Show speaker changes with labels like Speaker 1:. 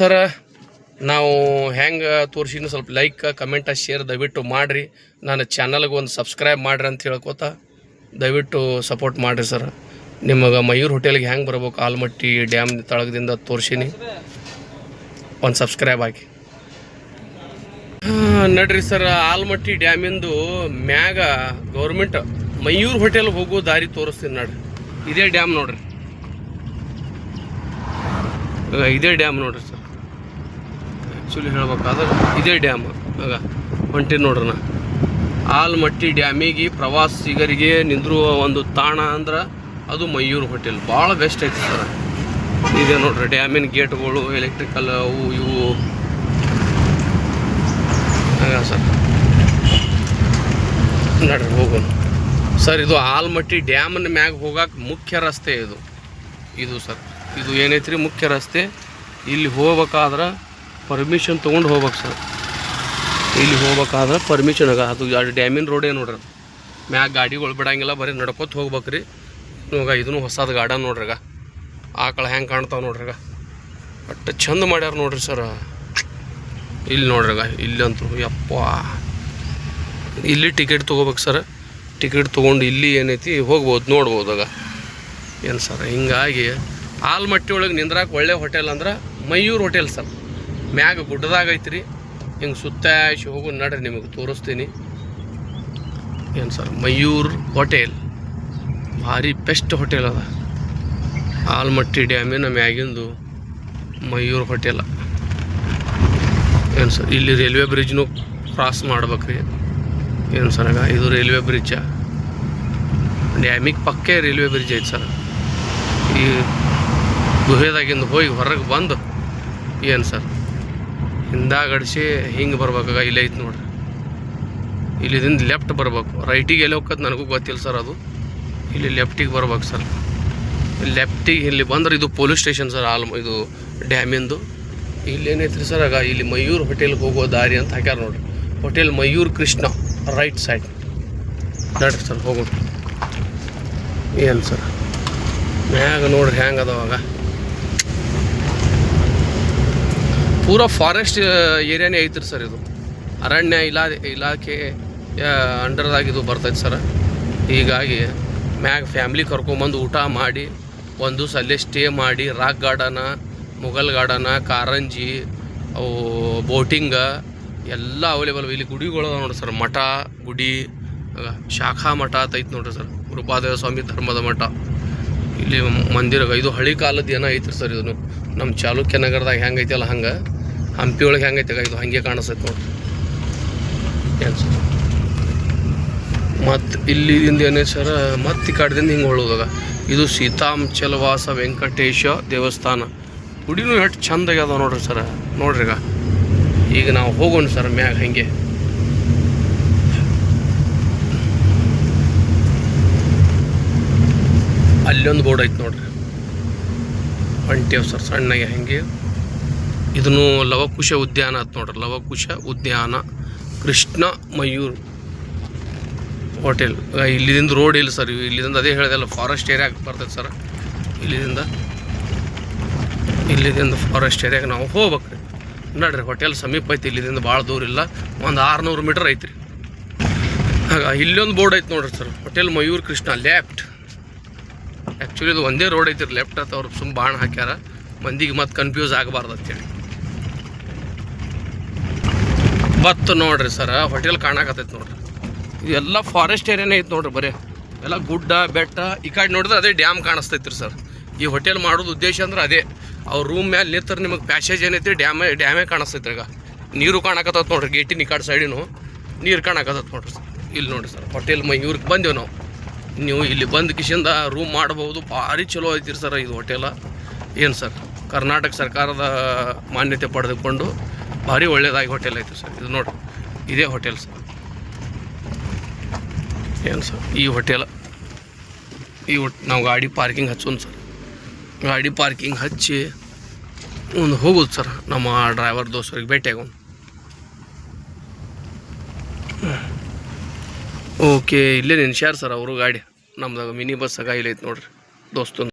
Speaker 1: ಸರ ನಾವು ಹೆಂಗೆ ತೋರಿಸಿನ ಸ್ವಲ್ಪ ಲೈಕ್ ಕಮೆಂಟ್ ಶೇರ್ ದಯವಿಟ್ಟು ಮಾಡಿರಿ. ನನ್ನ ಚಾನಲ್ಗೆ ಒಂದು ಸಬ್ಸ್ಕ್ರೈಬ್ ಮಾಡಿರಿ ಅಂತ ಹೇಳ್ಕೊತ ದಯವಿಟ್ಟು ಸಪೋರ್ಟ್ ಮಾಡಿರಿ ಸರ್. ನಿಮಗೆ ಮಯೂರ್ ಹೋಟೆಲ್ಗೆ ಹೆಂಗೆ ಬರ್ಬೇಕು ಆಲ್ಮಟ್ಟಿ ಡ್ಯಾಮ್ ತಳಗದಿಂದ ತೋರಿಸೀನಿ, ಒಂದು ಸಬ್ಸ್ಕ್ರೈಬ್ ಆಗಿ ನಡ್ರಿ ಸರ್. ಆಲ್ಮಟ್ಟಿ ಡ್ಯಾಮಿಂದು ಮ್ಯಾಗ ಗೌರ್ಮೆಂಟ್ ಮಯೂರ್ ಹೋಟೆಲ್ಗೆ ಹೋಗೋ ದಾರಿ ತೋರಿಸ್ತೀನಿ ನೋಡ್ರಿ. ಇದೇ ಡ್ಯಾಮ್ ನೋಡ್ರಿ, ಇದೇ ಡ್ಯಾಮ್ ನೋಡ್ರಿ ಸರ್. ಆ್ಯಕ್ಚುಲಿ ಹೇಳ್ಬೇಕಾದ್ರೆ ಇದೇ ಡ್ಯಾಮ್ ಆಗ ಹೊಂಟೀನಿ ನೋಡ್ರಿ. ನಾ ಆಲ್ಮಟ್ಟಿ ಡ್ಯಾಮಿಗೆ ಪ್ರವಾಸಿಗರಿಗೆ ನಿಂದಿರುವ ಒಂದು ತಾಣ ಅಂದ್ರೆ ಅದು ಮಯೂರ್ ಹೋಟೆಲ್. ಭಾಳ ಬೆಸ್ಟ್ ಐತಿ ಸರ್. ಇದೆ ನೋಡ್ರಿ ಡ್ಯಾಮಿನ ಗೇಟ್ಗಳು, ಎಲೆಕ್ಟ್ರಿಕಲ್ ಅವು ಇವು ಸರ್. ನೋಡ್ರಿ ಹೋಗೋಣ ಸರ್. ಇದು ಆಲ್ಮಟ್ಟಿ ಡ್ಯಾಮನ ಮ್ಯಾಗ ಹೋಗಕ್ಕೆ ಮುಖ್ಯ ರಸ್ತೆ ಇದು ಸರ್. ಇದು ಏನೈತ್ರಿ ಮುಖ್ಯ ರಸ್ತೆ. ಇಲ್ಲಿ ಹೋಗ್ಬೇಕಾದ್ರೆ ಪರ್ಮಿಷನ್ ತೊಗೊಂಡು ಹೋಗ್ಬೇಕು ಸರ್. ಇಲ್ಲಿ ಹೋಗ್ಬೇಕಾದ್ರೆ ಪರ್ಮಿಷನ್ ಅದು ಡ್ಯಾಮಿನ ರೋಡೇ ನೋಡ್ರಿ. ಮ್ಯಾಗ ಗಾಡಿಗಳು ಬಿಡಂಗಿಲ್ಲ, ಬರೀ ನಡ್ಕೊತ ಹೋಗ್ಬೇಕ್ರಿ. ಇವಾಗ ಇದನ್ನು ಹೊಸದು ಗಾರ್ಡನ್ ನೋಡ್ರಿಗ. ಆಕಳ ಹೆಂಗೆ ಕಾಣ್ತಾವೆ ನೋಡ್ರಿಗ, ಅಷ್ಟು ಚಂದ ಮಾಡ್ಯಾರ ನೋಡ್ರಿ ಸರ್. ಇಲ್ಲಿ ನೋಡ್ರಿಗ, ಇಲ್ಲಂತೂ ಯಪ್ಪ ಇಲ್ಲಿ ಟಿಕೆಟ್ ತೊಗೋಬೇಕು ಸರ್. ಟಿಕೆಟ್ ತೊಗೊಂಡು ಇಲ್ಲಿ ಏನೈತಿ ಹೋಗ್ಬೋದು, ನೋಡ್ಬೋದಾಗ ಏನು ಸರ್. ಹಿಂಗಾಗಿ ಆಲ್ಮಟ್ಟಿ ಒಳಗೆ ನಿಂದ್ರಾಕೆ ಒಳ್ಳೆ ಹೋಟೆಲ್ ಅಂದ್ರೆ ಮಯೂರ್ ಹೋಟೆಲ್ ಸರ್. ಮ್ಯಾಗ ಗುಡ್ಡದಾಗ ಐತ್ರಿ. ಹಿಂಗೆ ಸುತ್ತಾಶಿ ಹೋಗು ನಡ್ರಿ, ನಿಮಗೆ ತೋರಿಸ್ತೀನಿ ಏನು ಸರ್. ಮಯೂರ್ ಹೋಟೆಲ್ ಭಾರಿ ಬೆಸ್ಟ್ ಹೋಟೆಲ್ ಅದ. ಆಲ್ಮಟ್ಟಿ ಡ್ಯಾಮಿನ ಮ್ಯಾಗಿಂದು ಮಯೂರ್ ಹೋಟೆಲ್ ಏನು ಸರ್. ಇಲ್ಲಿ ರೈಲ್ವೆ ಬ್ರಿಡ್ಜ್ನು ಕ್ರಾಸ್ ಮಾಡ್ಬೇಕ್ರಿ ಏನು ಸರ್. ಇದು ರೈಲ್ವೆ ಬ್ರಿಡ್ಜ, ಡ್ಯಾಮಿಗೆ ಪಕ್ಕೇ ರೈಲ್ವೆ ಬ್ರಿಡ್ಜ್ ಐತೆ ಸರ್. ಈ ಗುಹೆದಾಗಿಂದ ಹೋಗಿ ಹೊರಗೆ ಬಂದು ಏನು ಸರ್ ಹಿಂದಾಗಡಿಸಿ ಹಿಂಗೆ ಬರ್ಬೇಕಾಗ ಇಲ್ಲೇ ಐತೆ ನೋಡ್ರಿ. ಇಲ್ಲಿದಿಂದ ಲೆಫ್ಟ್ ಬರ್ಬೇಕು. ರೈಟಿಗೆ ಎಲ್ಲಿ ಹೋಗೋದು ನನಗೂ ಗೊತ್ತಿಲ್ಲ ಸರ್. ಅದು ಇಲ್ಲಿ ಲೆಫ್ಟಿಗೆ ಬರ್ಬೇಕು ಸರ್. ಲೆಫ್ಟಿಗೆ ಇಲ್ಲಿ ಬಂದ್ರೆ ಇದು ಪೊಲೀಸ್ ಸ್ಟೇಷನ್ ಸರ್. ಇದು ಡ್ಯಾಮಿಂದು. ಇಲ್ಲಿ ಏನೈತ್ರಿ ಸರ್, ಆಗ ಇಲ್ಲಿ ಮಯೂರ್ ಹೋಟೆಲ್ಗೆ ಹೋಗೋ ದಾರಿ ಅಂತ ಹಾಕ್ಯಾರ ನೋಡ್ರಿ. Hotel Mayur Krishna right side ನಡ್ರಿ ಸರ್. ಹೋಗೋಣ ಏನು ಸರ್. ಮ್ಯಾಗ ನೋಡ್ರಿ ಹೆಂಗೆ ಅದಾವಾಗ. ಪೂರಾ ಫಾರೆಸ್ಟ್ ಏರಿಯಾನೇ ಐತ್ರಿ ಸರ್. ಇದು ಅರಣ್ಯ ಇಲಾಖೆ ಅಂಡರ್ದಾಗ ಇದು ಬರ್ತೈತೆ ಸರ್. ಹೀಗಾಗಿ ಮ್ಯಾಗ ಫ್ಯಾಮ್ಲಿ ಕರ್ಕೊಂಬಂದು ಊಟ ಮಾಡಿ ಒಂದು ದಿವಸ ಅಲ್ಲೇ ಸ್ಟೇ ಮಾಡಿ ರಾಕ್ ಗಾರ್ಡನ, ಮುಘಲ್ ಗಾರ್ಡನ, ಕಾರಂಜಿ, ಅವು ಬೋಟಿಂಗ ಎಲ್ಲ ಅವೈಲೇಬಲ್. ಇಲ್ಲಿ ಗುಡಿಗಳು ಅದಾವ ನೋಡ್ರಿ ಸರ್. ಮಠ ಗುಡಿ, ಶಾಖಾ ಮಠ ಐತೆ ನೋಡ್ರಿ ಸರ್. ಕೃಪಾದೇವ ಸ್ವಾಮಿ ಧರ್ಮದ ಮಠ. ಇಲ್ಲಿ ಮಂದಿರ. ಇದು ಹಳಿ ಕಾಲದ ಏನೋ ಐತ್ರಿ ಸರ್. ಇದನ್ನು ನಮ್ಮ ಚಾಲುಕ್ಯ ನಗರದಾಗ ಹೆಂಗೆ ಐತಲ್ಲ ಹಂಗೆ ಹಂಪಿ ಒಳಗೆ ಹೆಂಗೆ ಐತೆ ಇದು ಹಾಗೆ ಕಾಣಿಸ್ತೈತೆ ನೋಡ್ರಿ ಏನು ಸರ್. ಮತ್ತು ಇಲ್ಲಿಂದ ಏನೈತೆ ಸರ್, ಮತ್ತು ಈ ಕಡೆದಿಂದ ಹಿಂಗೆ ಹೊಳೋದಾಗ ಇದು ಸೀತಾಂಚಲವಾಸ ವೆಂಕಟೇಶ ದೇವಸ್ಥಾನ. ಗುಡಿನೂ ಎಷ್ಟು ಚಂದಾಗಿ ಅದಾವ ನೋಡ್ರಿ ಸರ್. ನೋಡ್ರಿ ಈಗ ನಾವು ಹೋಗೋಣ ಸರ್ ಮ್ಯಾಗ. ಹಾಗೆ ಅಲ್ಲೊಂದು ಬೋರ್ಡ್ ಐತೆ ನೋಡ್ರಿ, ಹೊಂಟೇವ್ ಸರ್ ಸಣ್ಣಗೆ. ಹೆಂಗೆ ಇದನ್ನು ಲವಕುಶ ಉದ್ಯಾನ ಅಂತ ನೋಡ್ರಿ. ಲವಕುಶ ಉದ್ಯಾನ ಕೃಷ್ಣ ಮಯೂರ್ ಹೋಟೆಲ್. ಇಲ್ಲಿಂದ ರೋಡ್ ಇಲ್ಲ ಸರ್. ಇಲ್ಲಿಂದ ಅದೇ ಹೇಳಿದೆಲ್ಲ ಫಾರೆಸ್ಟ್ ಏರಿಯಾಗೆ ಬರ್ತೈತೆ ಸರ್. ಇಲ್ಲಿಂದ ಫಾರೆಸ್ಟ್ ಏರಿಯಾಗೆ ನಾವು ಹೋಗ್ಬೇಕ್ರಿ. ನೋಡ್ರಿ ಹೋಟೆಲ್ ಸಮೀಪ ಐತಿ. ಇಲ್ಲಿಂದ ಭಾಳ ದೂರ ಇಲ್ಲ, ಒಂದು 600 ಮೀಟರ್ ಐತ್ರಿ. ಆಗ ಇಲ್ಲೊಂದು ಬೋರ್ಡ್ ಐತೆ ನೋಡ್ರಿ sir, hotel Mayur Krishna left. Actually ಇದು ಒಂದೇ ರೋಡ್ ಐತಿ ಲೆಫ್ಟ್ ಅಂತ ಅವ್ರು ಸುಮ್ಮ ಬಾಣ ಹಾಕ್ಯಾರ, ಮಂದಿಗೆ ಮತ್ತೆ ಕನ್ಫ್ಯೂಸ್ ಆಗಬಾರ್ದು ಅಂತೇಳಿ. ಬತ್ತು ನೋಡ್ರಿ ಸರ್ ಹೋಟೆಲ್ ಕಾಣಕತ್ತೈತೆ ನೋಡ್ರಿ. ಇದು ಎಲ್ಲ ಫಾರೆಸ್ಟ್ ಏರಿಯಾನೇ ಐತೆ ನೋಡ್ರಿ. ಬರೀ ಎಲ್ಲ ಗುಡ್ಡ ಬೆಟ್ಟ. ಈ ಕಡೆ ನೋಡಿದ್ರೆ ಅದೇ ಡ್ಯಾಮ್ ಕಾಣಿಸ್ತೈತ್ರಿ ಸರ್. ಈ ಹೋಟೆಲ್ ಮಾಡೋದು ಉದ್ದೇಶ ಅಂದ್ರೆ ಅದೇ. ಅವ್ರ ರೂಮ್ ಮೇಲೆ ನಿಂತರೆ ನಿಮಗೆ ಪ್ಯಾಸೇಜ್ ಏನೈತಿ ಡ್ಯಾಮೇ ಕಾಣಿಸ್ತೈತ್ರಿ. ಈಗ ನೀರು ಕಾಣಕತ್ತೈತೆ ನೋಡ್ರಿ. ಗೇಟಿನ ಈ ಕಡೆ ಸೈಡಿನು ನೀರು ಕಾಣಕತ್ತೈತೆ ನೋಡ್ರಿ ಸರ್. ಇಲ್ಲಿ ನೋಡಿರಿ ಸರ್ ಹೋಟೆಲ್ ಮಯೂರ್ಗೆ ಬಂದೆವು ನಾವು. ನೀವು ಇಲ್ಲಿ ಬಂದು ಕಿಶಿಂದ ರೂಮ್ ಮಾಡ್ಬೋದು. ಭಾರಿ ಚಲೋ ಐತಿರಿ ಸರ್ ಇದು ಹೋಟೆಲ. ಏನು ಸರ್, ಕರ್ನಾಟಕ ಸರ್ಕಾರದ ಮಾನ್ಯತೆ ಪಡೆದುಕೊಂಡು ಭಾರಿ ಒಳ್ಳೆಯದಾಗಿ ಹೋಟೆಲ್ ಐತಿ ಸರ್. ಇದು ನೋಡಿರಿ ಇದೇ ಹೋಟೆಲ್ ಸರ್. ಏನು ಸರ್ ಈ ಹೋಟೆಲ್. ನಾವು ಗಾಡಿ ಪಾರ್ಕಿಂಗ್ ಹಚ್ಚೋಣ ಸರ್. ಗಾಡಿ ಪಾರ್ಕಿಂಗ್ ಹಚ್ಚಿ ಒಂದು ಹೋಗೋದು ಸರ್. ನಮ್ಮ ಡ್ರೈವರ್ ದೋಸ್ತರಿಗೆ ಭೇಟಿ ಆಗೋಣ. ಓಕೆ, ಇಲ್ಲೇ ನಿನ್ಸ್ಯಾರ ಸರ್ ಅವರು ಗಾಡಿ. ನಮ್ದಾಗ ಮಿನಿ ಬಸ್ ಆಗ ಇಲ್ಲೈತೆ ನೋಡ್ರಿ ದೋಸ್ತಂದು.